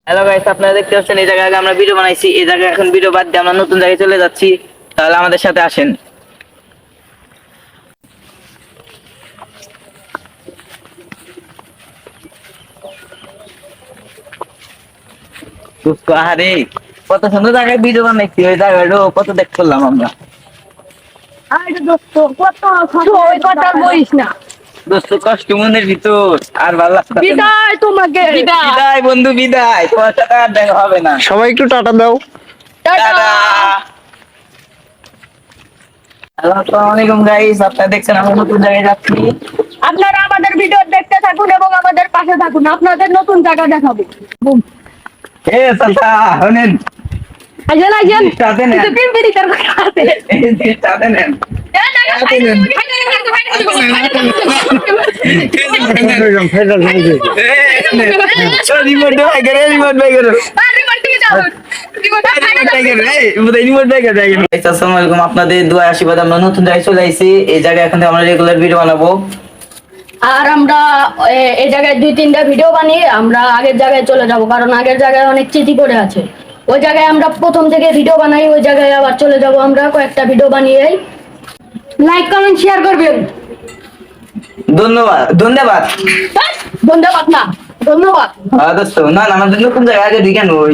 Hello guys, আপনারা দেখতে পাচ্ছেন এই জায়গায় আগে আমরা ভিডিও বানাইছি। এই জায়গায় এখন ভিডিও বাদ দিয়ে আমরা নতুন জায়গায় চলে যাচ্ছি। তাহলে আমাদের সাথে আসেন। দোস্ত, আরে কত সুন্দর জায়গায় ভিডিও বানাইছি। ওই জায়গাটা কত দেখ করলাম আমরা। আরে দোস্ত, কত ওই কথা আর বলিস না। দোস্ত, কষ্ট মনের ভিতর আর ভালো লাগছে না। বিদায় তোমাকে, বিদায় বন্ধু, বিদায়। তোমার সাথে আর দেখা হবে না। সবাই একটু টাটা দাও। টাটা। টাটা। হ্যালো, আসসালামু আলাইকুম গাইস। আপনারা দেখছেন আমরা নতুন জায়গায় যাচ্ছি। আপনারা আমাদের ভিডিও দেখতে থাকুন এবং আমাদের পাশে থাকুন, আপনাদের নতুন জায়গা দেখাবো। বুম। এ চাচা, শুনেন। আইজেন আইজেন, সাথে নেন। কিন্তু পিম্পিরি তার কথা আছে। এই যে সাথে নেন। রিমোট বাই করে, রিমোট বাই করো। আসসালামু আলাইকুম। আপনাদের দোয়া আশীর্বাদ আমরা নতুন জায়গায় চলে আইছি। এই জায়গায় এখন থেকে আমরা রেগুলার ভিডিও বানাবো। আর আমরা এই জায়গায় 2-3টা ভিডিও বানিয়ে আমরা আগের জায়গায় চলে যাব, কারণ আগের জায়গায় অনেক স্মৃতি পড়ে আছে। ওই জায়গায় আমরা প্রথম থেকে ভিডিও বানাই, ওই জায়গায় আবার চলে যাব আমরা কয়েকটা ভিডিও বানিয়ে। লাইক কমেন্ট শেয়ার করবেন। ধন্যবাদ, ধন্যবাদ। ধন্যবাদ না, ধন্যবাদ। দোস্ত, না না, আমাদের নতুন জায়গায় আগে দিকেন ওই